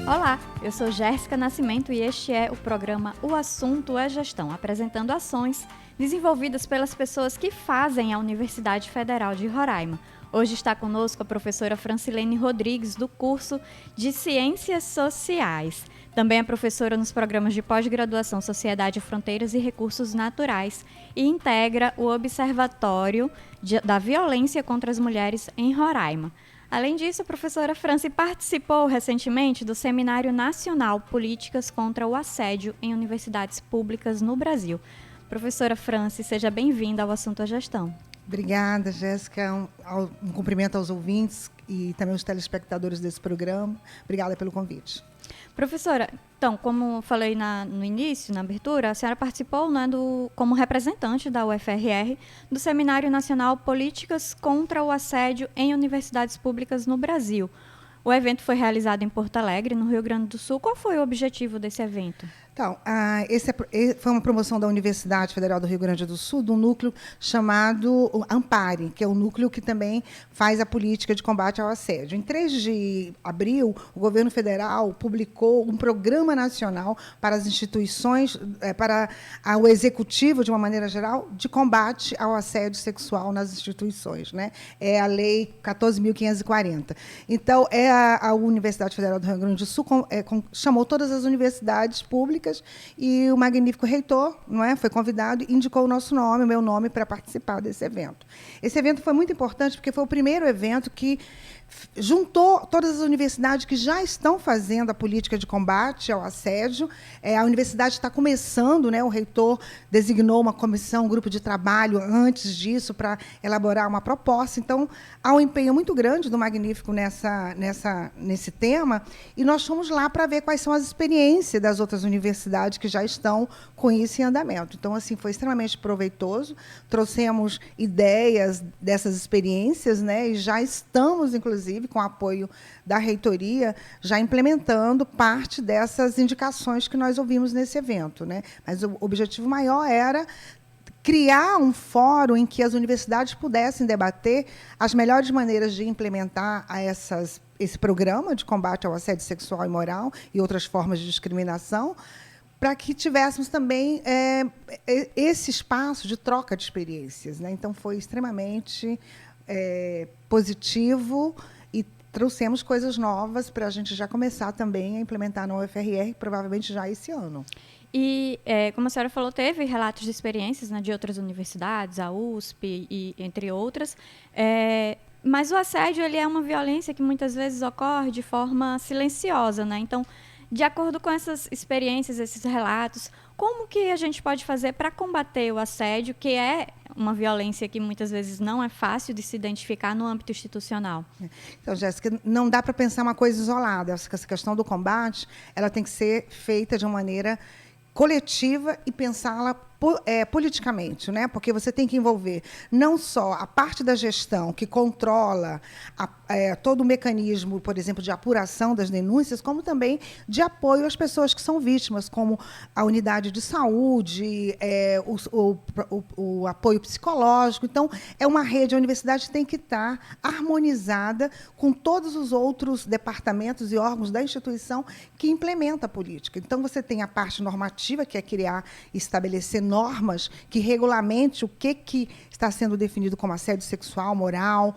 Olá, eu sou Jéssica Nascimento e este é o programa O Assunto é Gestão, apresentando ações desenvolvidas pelas pessoas que fazem a Universidade Federal de Roraima. Hoje está conosco a professora Francilene Rodrigues, do curso de Ciências Sociais. Também é professora nos programas de pós-graduação Sociedade, Fronteiras e Recursos Naturais e integra o Observatório da Violência contra as Mulheres em Roraima. Além disso, a professora Franci participou recentemente do Seminário Nacional Políticas contra o Assédio em Universidades Públicas no Brasil. Professora Franci, seja bem-vinda ao Assunto é Gestão. Obrigada, Jéssica. Um cumprimento aos ouvintes e também aos telespectadores desse programa. Obrigada pelo convite. Professora, então, como falei no início, na abertura, a senhora participou, né, como representante da UFRR do Seminário Nacional Políticas contra o Assédio em Universidades Públicas no Brasil. O evento foi realizado em Porto Alegre, no Rio Grande do Sul. Qual foi o objetivo desse evento? Então, foi uma promoção da Universidade Federal do Rio Grande do Sul, de um núcleo chamado Ampare, que é o núcleo que também faz a política de combate ao assédio. Em 3 de abril, o governo federal publicou um programa nacional para as instituições, para o executivo, de uma maneira geral, de combate ao assédio sexual nas instituições, né? É a Lei 14.540. Então, a Universidade Federal do Rio Grande do Sul chamou todas as universidades públicas e o magnífico reitor, não é, foi convidado e indicou o nosso nome, o meu nome, para participar desse evento. Esse evento foi muito importante porque foi o primeiro evento que juntou todas as universidades que já estão fazendo a política de combate ao assédio. A universidade está começando, né, o reitor designou uma comissão, um grupo de trabalho antes disso para elaborar uma proposta. Então, há um empenho muito grande do Magnífico nesse tema, e nós fomos lá para ver quais são as experiências das outras universidades que já estão com isso em andamento. Então, assim, foi extremamente proveitoso, trouxemos ideias dessas experiências, né, e já estamos, inclusive, com o apoio da reitoria, já implementando parte dessas indicações que nós ouvimos nesse evento, né? Mas o objetivo maior era criar um fórum em que as universidades pudessem debater as melhores maneiras de implementar esse programa de combate ao assédio sexual e moral e outras formas de discriminação, para que tivéssemos também esse espaço de troca de experiências, né? Então, foi extremamente positivo e trouxemos coisas novas para a gente já começar também a implementar na UFRR, provavelmente já esse ano. E, como a senhora falou, teve relatos de experiências, né, de outras universidades, a USP, e entre outras, mas o assédio ele é uma violência que muitas vezes ocorre de forma silenciosa, né? Então, de acordo com essas experiências, esses relatos, como que a gente pode fazer para combater o assédio, que é uma violência que muitas vezes não é fácil de se identificar no âmbito institucional? Então, Jéssica, não dá para pensar uma coisa isolada. Essa questão do combate, ela tem que ser feita de uma maneira coletiva e pensá-la politicamente, né? Porque você tem que envolver não só a parte da gestão que controla todo o mecanismo, por exemplo, de apuração das denúncias, como também de apoio às pessoas que são vítimas, como a unidade de saúde, o apoio psicológico. Então, é uma rede, a universidade tem que estar harmonizada com todos os outros departamentos e órgãos da instituição que implementa a política. Então, você tem a parte normativa, que é criar e estabelecer normas que regulamente o que está sendo definido como assédio sexual, moral,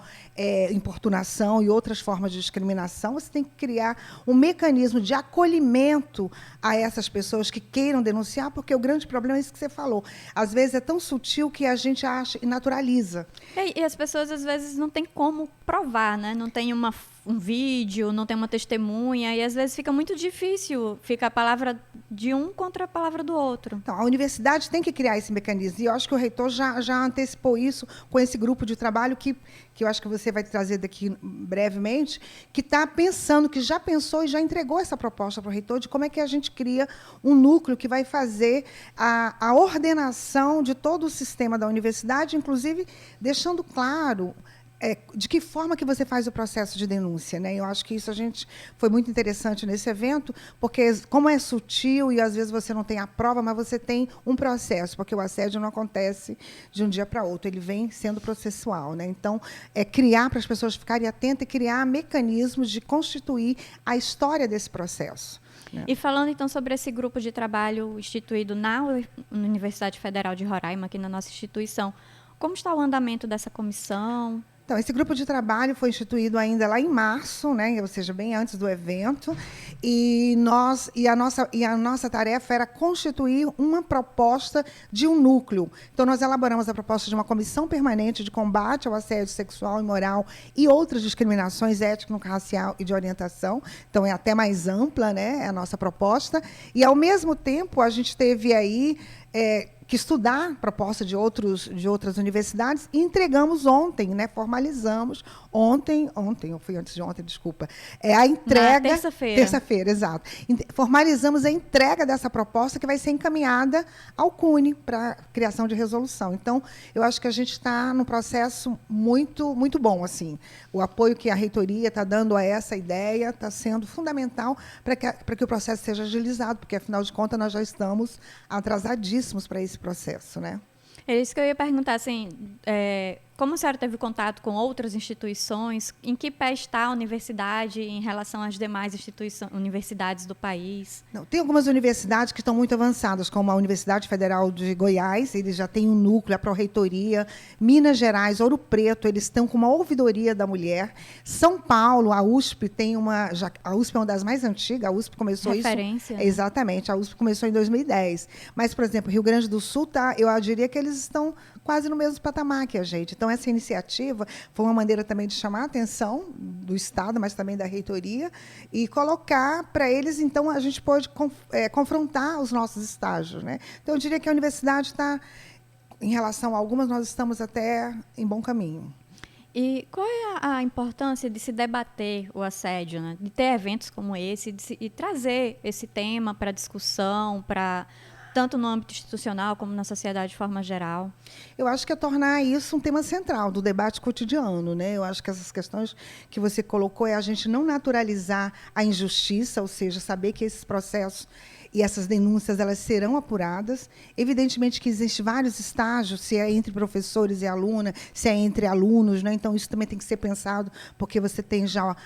importunação e outras formas de discriminação. Você tem que criar um mecanismo de acolhimento a essas pessoas que queiram denunciar, porque o grande problema é isso que você falou. Às vezes é tão sutil que a gente acha e naturaliza. E as pessoas, às vezes, não têm como provar, né? Não tem um vídeo, não tem uma testemunha, e às vezes fica muito difícil, fica a palavra de um contra a palavra do outro. Então, a universidade tem que criar esse mecanismo, e eu acho que o reitor já antecipou isso com esse grupo de trabalho que eu acho que você vai trazer daqui brevemente, que está pensando, que já pensou e já entregou essa proposta para o reitor de como é que a gente cria um núcleo que vai fazer a ordenação de todo o sistema da universidade, inclusive deixando claro de que forma que você faz o processo de denúncia, né? Eu acho que isso foi muito interessante nesse evento, porque como é sutil e às vezes você não tem a prova, mas você tem um processo, porque o assédio não acontece de um dia para outro, ele vem sendo processual, né? Então, criar para as pessoas ficarem atentas e criar mecanismos de constituir a história desse processo. Né? E falando então sobre esse grupo de trabalho instituído na Universidade Federal de Roraima, aqui na nossa instituição, como está o andamento dessa comissão? Então, esse grupo de trabalho foi instituído ainda lá em março, né, ou seja, bem antes do evento, e a nossa tarefa era constituir uma proposta de um núcleo. Então, nós elaboramos a proposta de uma comissão permanente de combate ao assédio sexual e moral e outras discriminações étnico-racial e de orientação. Então, é até mais ampla, né, a nossa proposta. E, ao mesmo tempo, a gente teve aí que estudar proposta de outras universidades e entregamos ontem, né? Formalizamos ontem, ou foi antes de ontem, desculpa, a entrega... Terça-feira. Terça-feira, exato. Formalizamos a entrega dessa proposta que vai ser encaminhada ao CUNE para criação de resolução. Então, eu acho que a gente está num processo muito, muito bom, assim. O apoio que a reitoria está dando a essa ideia está sendo fundamental para que o processo seja agilizado, porque, afinal de contas, nós já estamos atrasadíssimos para esse processo, né? É isso que eu ia perguntar, assim, como a senhora teve contato com outras instituições, em que pé está a universidade em relação às demais universidades do país? Não, tem algumas universidades que estão muito avançadas, como a Universidade Federal de Goiás, eles já têm um núcleo, a Pró-Reitoria, Minas Gerais, Ouro Preto, eles estão com uma ouvidoria da mulher. São Paulo, a USP tem a USP é uma das mais antigas, a USP começou Referência, isso... né? Exatamente, a USP começou em 2010. Mas, por exemplo, Rio Grande do Sul, eu diria que eles estão quase no mesmo patamar que a gente. Então, essa iniciativa foi uma maneira também de chamar a atenção do Estado, mas também da reitoria, e colocar para eles, então, a gente pode confrontar os nossos estágios, né? Então, eu diria que a universidade está, em relação a algumas, nós estamos até em bom caminho. E qual é a importância de se debater o assédio, né? De ter eventos como esse e trazer esse tema para discussão, tanto no âmbito institucional como na sociedade de forma geral? Eu acho que é tornar isso um tema central do debate cotidiano, né? Eu acho que essas questões que você colocou é a gente não naturalizar a injustiça, ou seja, saber que esses processos e essas denúncias elas serão apuradas. Evidentemente que existem vários estágios, se é entre professores e aluna, se é entre alunos, né? Então isso também tem que ser pensado, porque você tem já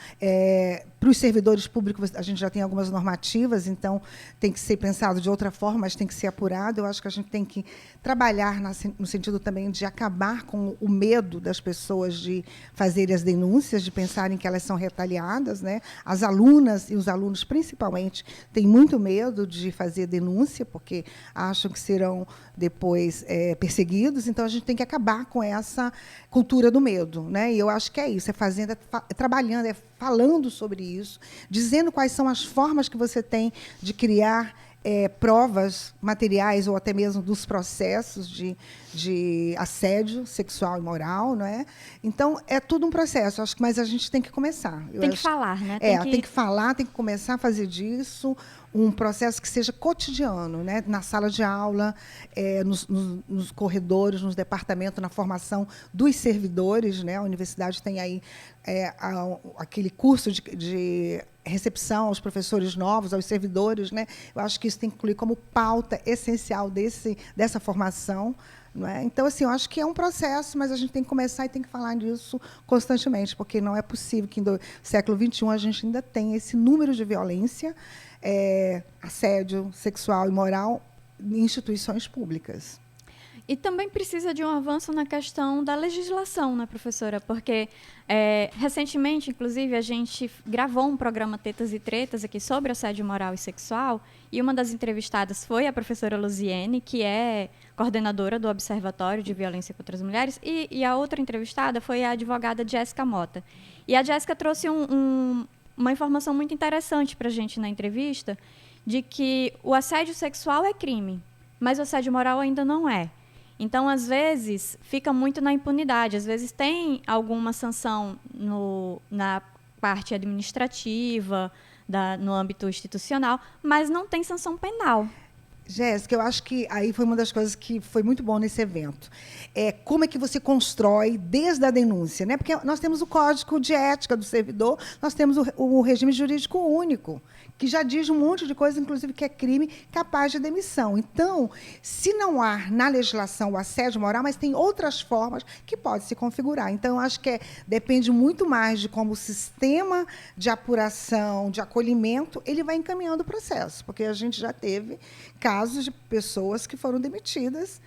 para os servidores públicos a gente já tem algumas normativas, então tem que ser pensado de outra forma, mas tem que ser apurado. Eu acho que a gente tem que trabalhar no sentido também de acabar com o medo das pessoas de fazerem as denúncias, de pensarem que elas são retaliadas, né? As alunas e os alunos principalmente têm muito medo de fazer denúncia, porque acham que serão depois perseguidos. Então, a gente tem que acabar com essa cultura do medo, né? E eu acho que é isso, trabalhando, falando sobre isso, dizendo quais são as formas que você tem de criar provas materiais ou até mesmo dos processos de assédio sexual e moral, não é? Então, é tudo um processo, acho que, mas a gente tem que começar. Tem que falar, né? Tem que falar, tem que começar a fazer disso um processo que seja cotidiano, né? Na sala de aula, nos corredores, nos departamentos, na formação dos servidores, né? A universidade tem aí aquele curso de recepção aos professores novos, aos servidores, né? Eu acho que isso tem que incluir como pauta essencial dessa formação. Não é? Então, assim, eu acho que é um processo, mas a gente tem que começar e tem que falar disso constantemente, porque não é possível que no século XXI a gente ainda tenha esse número de violência, assédio sexual e moral em instituições públicas. E também precisa de um avanço na questão da legislação, né, professora? Porque, recentemente, inclusive, a gente gravou um programa Tetas e Tretas aqui sobre assédio moral e sexual, e uma das entrevistadas foi a professora Luziene, que é coordenadora do Observatório de Violência contra as Mulheres, e a outra entrevistada foi a advogada Jéssica Mota. E a Jéssica trouxe uma informação muito interessante para a gente na entrevista, de que o assédio sexual é crime, mas o assédio moral ainda não é. Então, às vezes, fica muito na impunidade. Às vezes tem alguma sanção na parte administrativa, no âmbito institucional, mas não tem sanção penal. Jéssica, eu acho que aí foi uma das coisas que foi muito bom nesse evento. Como é que você constrói desde a denúncia, né? Porque nós temos o Código de Ética do Servidor, nós temos o regime jurídico único, que já diz um monte de coisa, inclusive que é crime capaz de demissão. Então, se não há na legislação o assédio moral, mas tem outras formas que pode se configurar. Então, eu acho que depende muito mais de como o sistema de apuração, de acolhimento, ele vai encaminhando o processo, porque a gente já teve casos de pessoas que foram demitidas,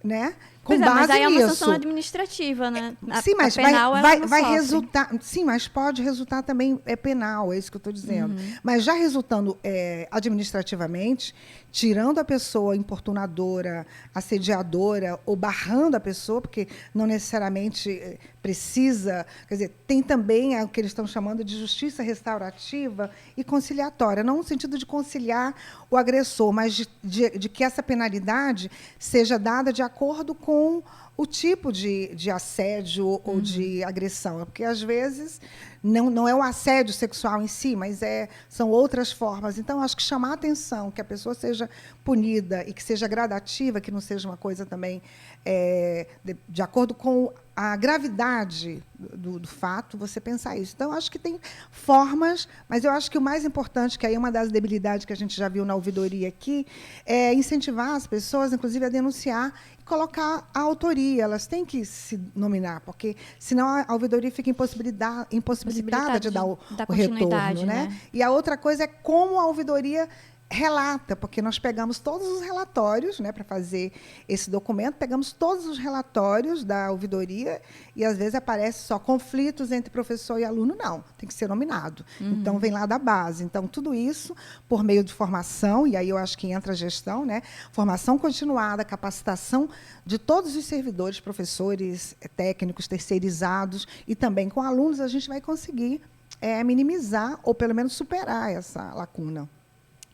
né? Com base mas aí é uma nisso. sanção administrativa, né? Sim, mas vai resultar. Sim, mas pode resultar também penal, é isso que eu estou dizendo. Mas já resultando administrativamente, tirando a pessoa importunadora, assediadora ou barrando a pessoa, porque não necessariamente precisa. Quer dizer, tem também o que eles estão chamando de justiça restaurativa e conciliatória, não no sentido de conciliar o agressor, mas de que essa penalidade seja dada de acordo com o tipo de assédio ou de agressão. Porque, às vezes, não é o assédio sexual em si, mas são outras formas. Então, acho que chamar a atenção, que a pessoa seja punida e que seja gradativa, que não seja uma coisa também de acordo com a gravidade do fato, você pensar isso. Então, acho que tem formas, mas eu acho que o mais importante, que aí é uma das debilidades que a gente já viu na ouvidoria aqui, é incentivar as pessoas, inclusive, a denunciar e colocar a autoria. Elas têm que se nominar, porque senão a ouvidoria fica impossibilitada de dar o retorno. Né? E a outra coisa é como a ouvidoria relata, porque nós pegamos todos os relatórios, né, para fazer esse documento, pegamos todos os relatórios da ouvidoria e, às vezes, aparece só conflitos entre professor e aluno. Não, tem que ser nominado. Então, vem lá da base. Então, tudo isso por meio de formação, e aí eu acho que entra a gestão, né, formação continuada, capacitação de todos os servidores, professores, técnicos, terceirizados, e também com alunos, a gente vai conseguir minimizar ou, pelo menos, superar essa lacuna.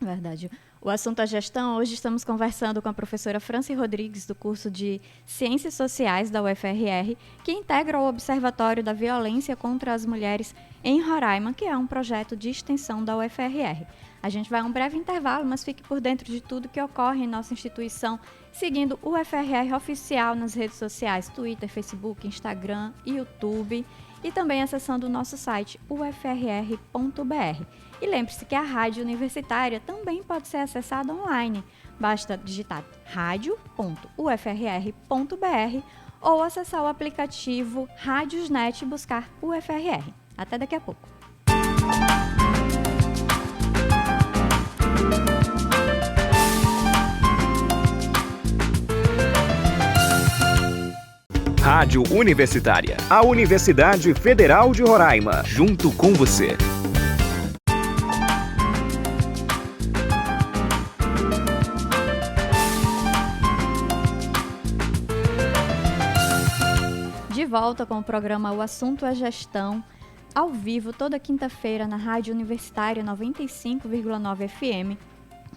Verdade. O assunto é gestão. Hoje estamos conversando com a professora Franci Rodrigues, do curso de Ciências Sociais da UFRR, que integra o Observatório da Violência contra as Mulheres em Roraima, que é um projeto de extensão da UFRR. A gente vai a um breve intervalo, mas fique por dentro de tudo que ocorre em nossa instituição, seguindo o UFRR Oficial nas redes sociais, Twitter, Facebook, Instagram e YouTube, e também acessando o nosso site ufrr.br. E lembre-se que a rádio universitária também pode ser acessada online. Basta digitar radio.ufrr.br ou acessar o aplicativo Rádiosnet e buscar UFRR. Até daqui a pouco. Rádio Universitária, a Universidade Federal de Roraima, junto com você. De volta com o programa O Assunto é Gestão, ao vivo toda quinta-feira na Rádio Universitária 95,9 FM,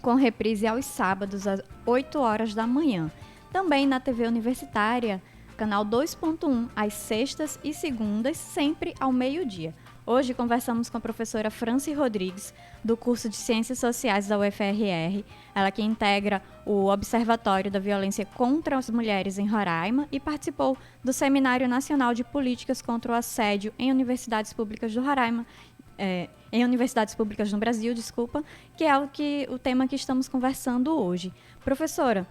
com reprise aos sábados às 8 horas da manhã. Também na TV Universitária, canal 2.1, às sextas e segundas, sempre ao meio-dia. Hoje conversamos com a professora Franci Rodrigues, do curso de Ciências Sociais da UFRR, ela que integra o Observatório da Violência contra as Mulheres em Roraima e participou do Seminário Nacional de Políticas contra o Assédio em Universidades Públicas do Roraima, em Universidades Públicas no Brasil, que é o tema que estamos conversando hoje. Professora,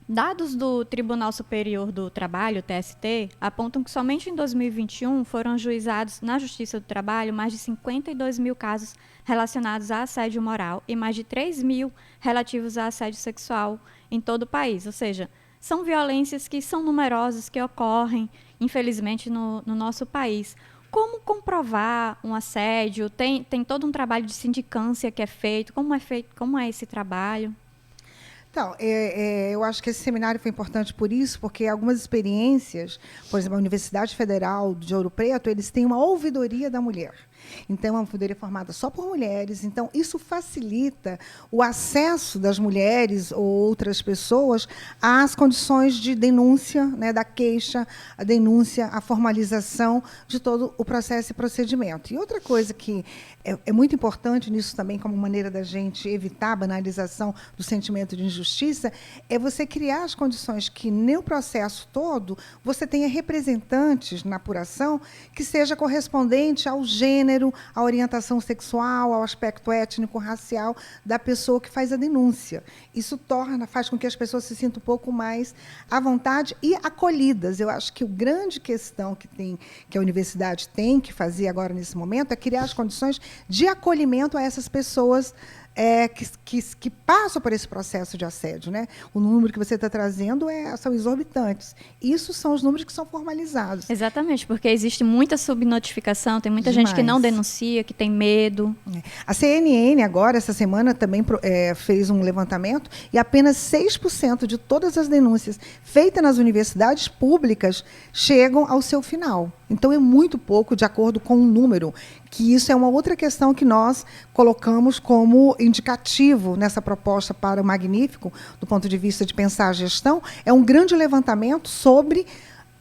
dados do Tribunal Superior do Trabalho, TST, apontam que somente em 2021 foram ajuizados na Justiça do Trabalho mais de 52 mil casos relacionados a assédio moral e mais de 3 mil relativos a assédio sexual em todo o país. Ou seja, são violências que são numerosas, que ocorrem, infelizmente, no nosso país. Como comprovar um assédio? Tem todo um trabalho de sindicância que é feito. Como é esse trabalho? Então, eu acho que esse seminário foi importante por isso, porque algumas experiências, por exemplo, a Universidade Federal de Ouro Preto, eles têm uma ouvidoria da mulher. Então, é uma ouvidoria formada só por mulheres. Então, isso facilita o acesso das mulheres ou outras pessoas às condições de denúncia, né, da queixa, a denúncia, a formalização de todo o processo e procedimento. E outra coisa que é muito importante nisso também, como maneira da gente evitar a banalização do sentimento de injustiça, é você criar as condições que, no processo todo, você tenha representantes na apuração que seja correspondente ao gênero, à orientação sexual, ao aspecto étnico, racial da pessoa que faz a denúncia. Isso faz com que as pessoas se sintam um pouco mais à vontade e acolhidas. Eu acho que a grande questão que a universidade tem que fazer agora, nesse momento, é criar as condições de acolhimento a essas pessoas que passam por esse processo de assédio, né? O número que você está trazendo são exorbitantes. Isso são os números que são formalizados. Exatamente, porque existe muita subnotificação, tem muita gente que não denuncia, que tem medo. A CNN, agora, essa semana, também fez um levantamento e apenas 6% de todas as denúncias feitas nas universidades públicas chegam ao seu final. Então, é muito pouco, de acordo com o número, que isso é uma outra questão que nós colocamos como indicativo nessa proposta para o Magnífico, do ponto de vista de pensar a gestão, é um grande levantamento sobre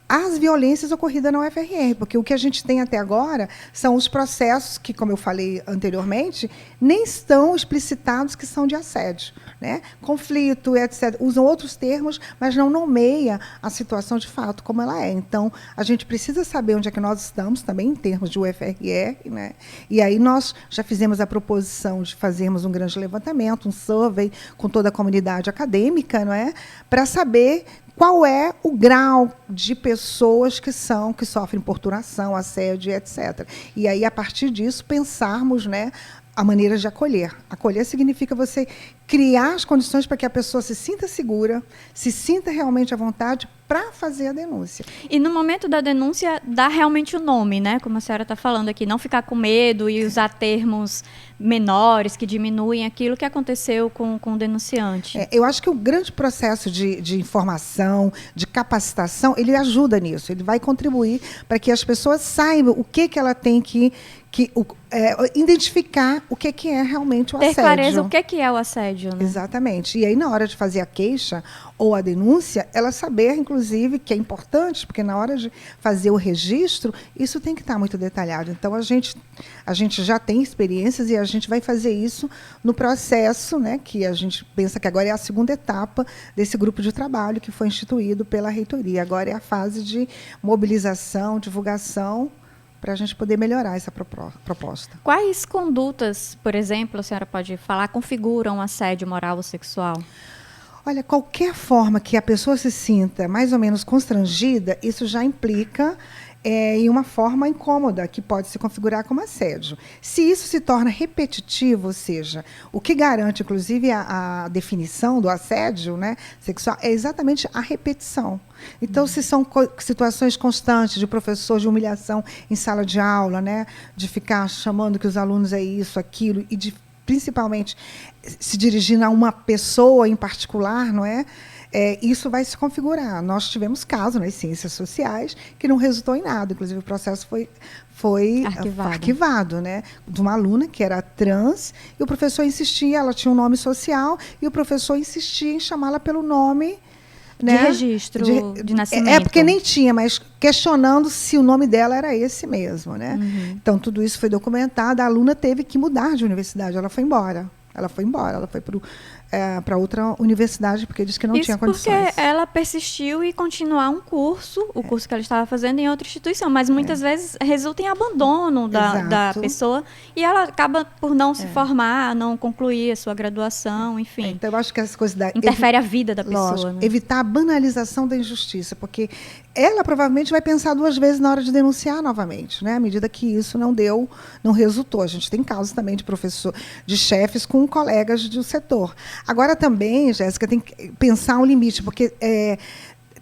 as violências ocorridas na UFRR, porque o que a gente tem até agora são os processos que, como eu falei anteriormente, nem estão explicitados que são de assédio, né? Conflito, etc. Usam outros termos, mas não nomeia a situação de fato como ela é. Então, a gente precisa saber onde é que nós estamos, também em termos de UFRR, né? E aí nós já fizemos a proposição de fazermos um grande levantamento, um survey com toda a comunidade acadêmica, não é? Para saber qual é o grau de pessoas que sofrem torturação, assédio, etc. E aí, a partir disso, pensarmos, né, a maneira de acolher. Acolher significa você criar as condições para que a pessoa se sinta segura, se sinta realmente à vontade para fazer a denúncia. E no momento da denúncia, dá realmente o nome, né? Como a senhora está falando aqui, não ficar com medo e usar termos menores que diminuem aquilo que aconteceu com o denunciante. Eu acho que o grande processo de informação, de capacitação, ele ajuda nisso, ele vai contribuir para que as pessoas saibam o que ela tem que identificar o que é realmente o assédio. Ter clareza o que é o assédio, né? Exatamente. E aí, na hora de fazer a queixa ou a denúncia, ela saber, inclusive, que é importante, porque na hora de fazer o registro, isso tem que estar muito detalhado. Então, a gente já tem experiências e a gente vai fazer isso no processo, né, que a gente pensa que agora é a segunda etapa desse grupo de trabalho que foi instituído pela reitoria. Agora é a fase de mobilização, divulgação, para a gente poder melhorar essa proposta. Quais condutas, por exemplo, a senhora pode falar, configuram assédio moral ou sexual? Olha, qualquer forma que a pessoa se sinta mais ou menos constrangida, isso já implica em uma forma incômoda, que pode se configurar como assédio. Se isso se torna repetitivo, ou seja, o que garante, inclusive, a definição do assédio, né, sexual, é exatamente a repetição. Então, se são situações constantes de professor de humilhação em sala de aula, né, de ficar chamando que os alunos é isso, aquilo, e de, principalmente, se dirigindo a uma pessoa em particular, não é? Isso vai se configurar. Nós tivemos casos nas ciências sociais que não resultou em nada. Inclusive, o processo foi arquivado, né? De uma aluna que era trans, e o professor insistia, ela tinha um nome social, e o professor insistia em chamá-la pelo nome, né, de registro de nascimento. Porque nem tinha, mas questionando se o nome dela era esse mesmo, né? Uhum. Então, tudo isso foi documentado. A aluna teve que mudar de universidade, ela foi embora. Ela foi para outra universidade, porque disse que não tinha condições. Porque ela persistiu em continuar o curso que ela estava fazendo em outra instituição, mas muitas vezes resulta em abandono da pessoa, e ela acaba por não se formar, não concluir a sua graduação, enfim. Então, eu acho que essas coisas interfere a vida da pessoa. Lógico, né? Evitar a banalização da injustiça, porque ela provavelmente vai pensar 2 vezes na hora de denunciar novamente, né? À medida que isso não resultou. A gente tem casos também de chefes com colegas do setor. Agora também, Jéssica, tem que pensar um limite, porque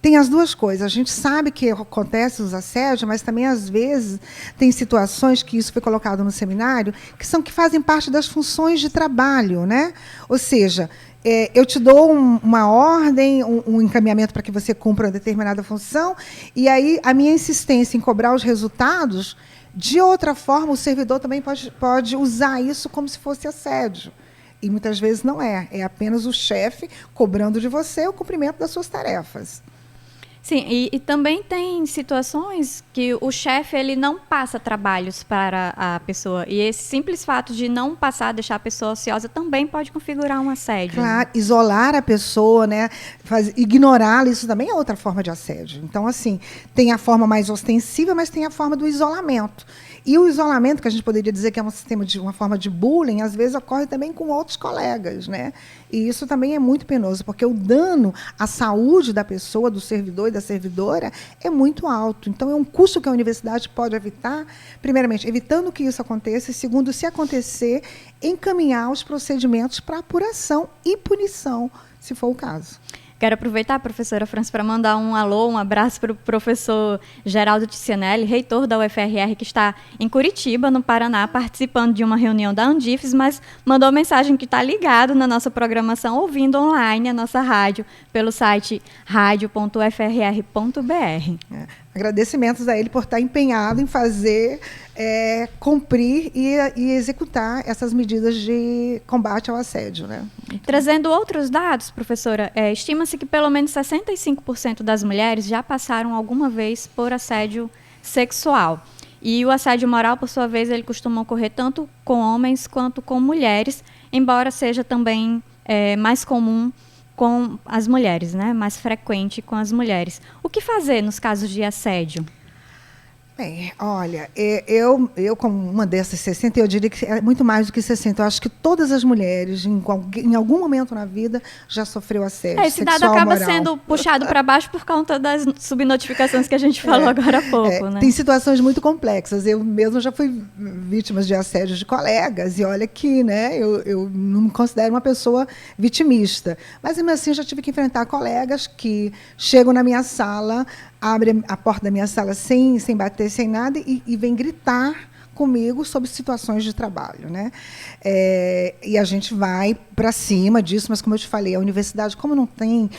tem as duas coisas. A gente sabe que acontece os assédios, mas também, às vezes, tem situações, que isso foi colocado no seminário, que fazem parte das funções de trabalho, né? Ou seja, eu te dou uma ordem, um encaminhamento para que você cumpra uma determinada função, e aí a minha insistência em cobrar os resultados, de outra forma, o servidor também pode usar isso como se fosse assédio. E muitas vezes não é. É apenas o chefe cobrando de você o cumprimento das suas tarefas. Sim, e também tem situações que o chefe ele não passa trabalhos para a pessoa. E esse simples fato de não passar, deixar a pessoa ociosa, também pode configurar um assédio. Claro, isolar a pessoa, né? Ignorá-la, isso também é outra forma de assédio. Então, assim, tem a forma mais ostensiva, mas tem a forma do isolamento. E o isolamento, que a gente poderia dizer que é uma forma de bullying, às vezes ocorre também com outros colegas, né? E isso também é muito penoso, porque o dano à saúde da pessoa, do servidor e da servidora, é muito alto. Então, é um custo que a universidade pode evitar, primeiramente, evitando que isso aconteça, e segundo, se acontecer, encaminhar os procedimentos para apuração e punição, se for o caso. Quero aproveitar, professora França, para mandar um alô, um abraço para o professor Geraldo Ticianelli, reitor da UFRR, que está em Curitiba, no Paraná, participando de uma reunião da Andifes, mas mandou mensagem que está ligado na nossa programação, ouvindo online a nossa rádio, pelo site radio.ufrr.br. Agradecimentos a ele por estar empenhado em fazer, cumprir e executar essas medidas de combate ao assédio, né? Trazendo outros dados, professora, estima-se que pelo menos 65% das mulheres já passaram alguma vez por assédio sexual. E o assédio moral, por sua vez, ele costuma ocorrer tanto com homens quanto com mulheres, embora seja também mais comum com as mulheres, né? Mais frequente com as mulheres. O que fazer nos casos de assédio? Bem, olha, eu como uma dessas 60, eu diria que é muito mais do que 60. Eu acho que todas as mulheres, em algum momento na vida, já sofreu assédio esse sexual dado acaba moral. Sendo puxado para baixo por conta das subnotificações que a gente falou agora há pouco. Né? Tem situações muito complexas. Eu mesma já fui vítima de assédio de colegas, e olha que, né, eu não me considero uma pessoa vitimista. Mas, mesmo assim, eu já tive que enfrentar colegas que chegam na minha sala, abre a porta da minha sala sem bater, sem nada, e vem gritar comigo sobre situações de trabalho, né? E a gente vai para cima disso, mas, como eu te falei, a universidade, como não tem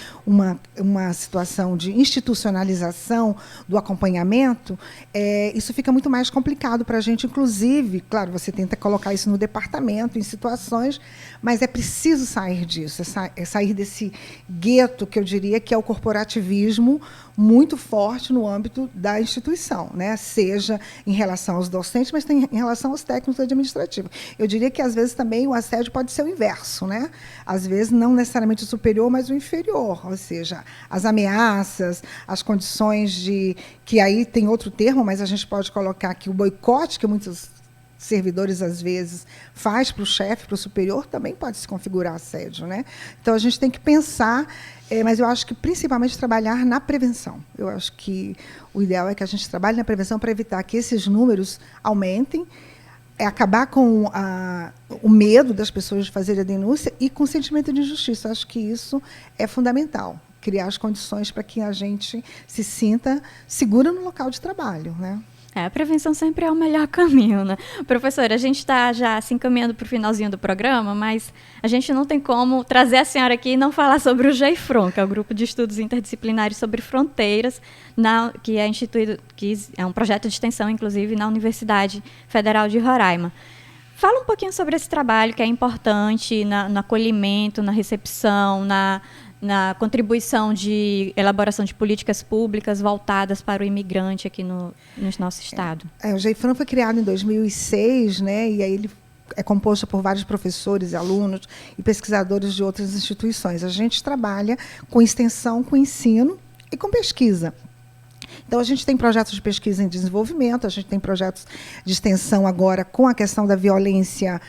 uma situação de institucionalização do acompanhamento, isso fica muito mais complicado para a gente, inclusive, claro, você tenta colocar isso no departamento, em situações, mas é preciso sair disso, sair desse gueto, que eu diria que é o corporativismo, muito forte no âmbito da instituição, né? Seja em relação aos docentes, mas em relação aos técnicos administrativos. Eu diria que, às vezes, também o assédio pode ser o inverso, né? Às vezes, não necessariamente o superior, mas o inferior, ou seja, as ameaças, as condições de... que aí tem outro termo, mas a gente pode colocar aqui o boicote, que muitos servidores, às vezes, faz para o chefe, para o superior, também pode se configurar assédio, né? Então, a gente tem que pensar, mas eu acho que, principalmente, trabalhar na prevenção. Eu acho que o ideal é que a gente trabalhe na prevenção para evitar que esses números aumentem, acabar com o medo das pessoas de fazerem a denúncia e com o sentimento de injustiça. Eu acho que isso é fundamental, criar as condições para que a gente se sinta segura no local de trabalho, né? A prevenção sempre é o melhor caminho, né? Professora, a gente está já se encaminhando para o finalzinho do programa, mas a gente não tem como trazer a senhora aqui e não falar sobre o GEIFRON, que é o Grupo de Estudos Interdisciplinares sobre Fronteiras, que é instituído, que é um projeto de extensão, inclusive, na Universidade Federal de Roraima. Fala um pouquinho sobre esse trabalho, que é importante no acolhimento, na recepção, na contribuição de elaboração de políticas públicas voltadas para o imigrante aqui no nosso estado. O GEIFRON foi criado em 2006, né, e aí ele é composto por vários professores, alunos e pesquisadores de outras instituições. A gente trabalha com extensão, com ensino e com pesquisa. Então, a gente tem projetos de pesquisa em desenvolvimento, a gente tem projetos de extensão agora com a questão da violência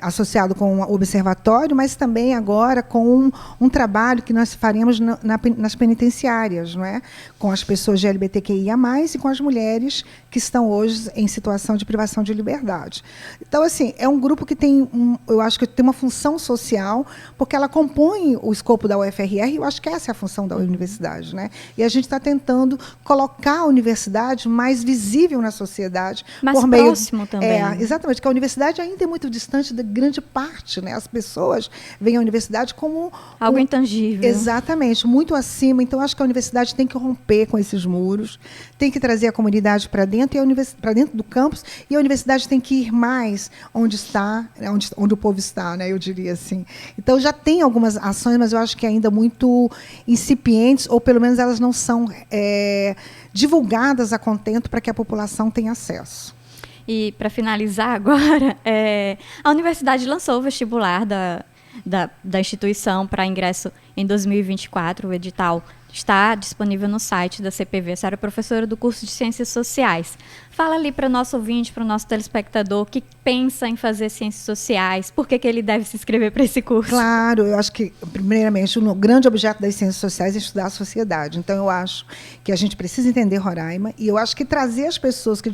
associado com o observatório, mas também agora com um trabalho que nós faremos nas penitenciárias, não é? Com as pessoas de LGBTQIA+, e com as mulheres que estão hoje em situação de privação de liberdade. Então, assim, é um grupo que tem, eu acho que tem uma função social, porque ela compõe o escopo da UFRR, e eu acho que essa é a função da universidade, né? E a gente está tentando colocar a universidade mais visível na sociedade. Mais próximo também. Exatamente, porque a universidade ainda é muito distante da grande parte, né? As pessoas veem a universidade como algo intangível. Exatamente, muito acima. Então, acho que a universidade tem que romper com esses muros, tem que trazer a comunidade para dentro, para dentro do campus, e a universidade tem que ir mais onde está, onde o povo está, né? Eu diria assim. Então, já tem algumas ações, mas eu acho que ainda muito incipientes, ou pelo menos elas não são divulgadas a contento para que a população tenha acesso. E, para finalizar agora, a universidade lançou o vestibular da instituição para ingresso em 2024. O edital está disponível no site da CPV. A senhora é professora do curso de Ciências Sociais. Fala ali para o nosso ouvinte, para o nosso telespectador, que pensa em fazer Ciências Sociais, por que ele deve se inscrever para esse curso? Claro, eu acho que, primeiramente, o grande objeto das Ciências Sociais é estudar a sociedade. Então, eu acho que a gente precisa entender Roraima, e eu acho que trazer as pessoas que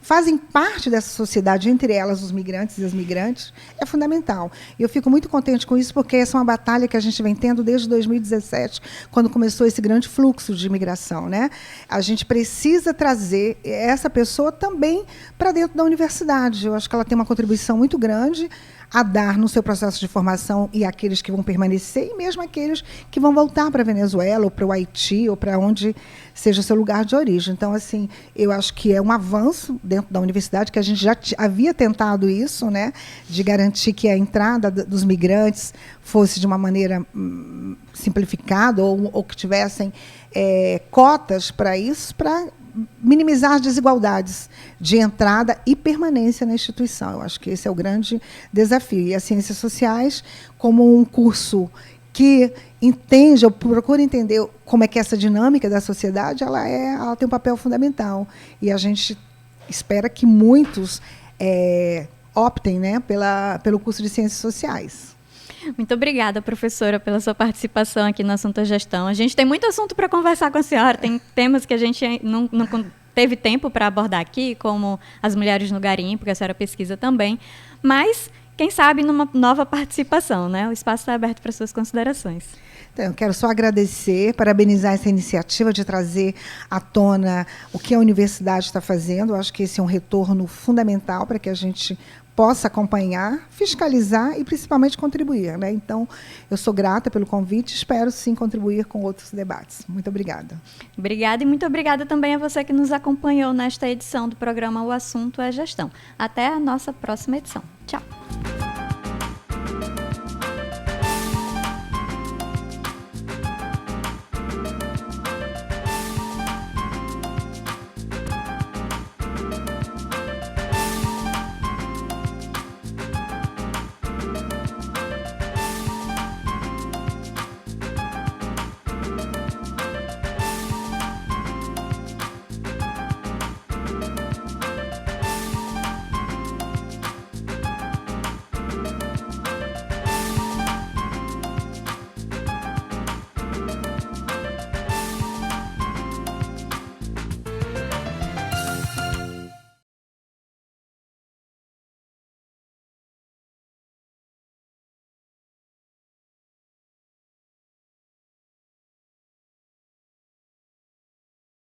fazem parte dessa sociedade, entre elas os migrantes e as migrantes, é fundamental. E eu fico muito contente com isso, porque essa é uma batalha que a gente vem tendo desde 2017, quando começou esse grande fluxo de imigração, né? A gente precisa trazer essa pessoa também para dentro da universidade. Eu acho que ela tem uma contribuição muito grande a dar no seu processo de formação, e aqueles que vão permanecer, e mesmo aqueles que vão voltar para a Venezuela, ou para o Haiti, ou para onde seja o seu lugar de origem. Então, assim, eu acho que é um avanço dentro da universidade, que a gente já havia tentado isso, né, de garantir que a entrada dos migrantes fosse de uma maneira simplificada, ou que tivessem cotas para isso, para minimizar as desigualdades de entrada e permanência na instituição. Eu acho que esse é o grande desafio. E as Ciências Sociais, como um curso que entende, ou procura entender como é que é essa dinâmica da sociedade, ela tem um papel fundamental. E a gente espera que muitos optem, né, pelo curso de Ciências Sociais. Muito obrigada, professora, pela sua participação aqui no Assunto Gestão. A gente tem muito assunto para conversar com a senhora, tem temas que a gente não teve tempo para abordar aqui, como as mulheres no garimpo, que a senhora pesquisa também, mas, quem sabe, numa nova participação, né? O espaço está aberto para suas considerações. Então, eu quero só agradecer, parabenizar essa iniciativa de trazer à tona o que a universidade está fazendo. Eu acho que esse é um retorno fundamental para que a gente possa acompanhar, fiscalizar e, principalmente, contribuir, né? Então, eu sou grata pelo convite, espero, sim, contribuir com outros debates. Muito obrigada. Obrigada, e muito obrigada também a você que nos acompanhou nesta edição do programa O Assunto é Gestão. Até a nossa próxima edição. Tchau.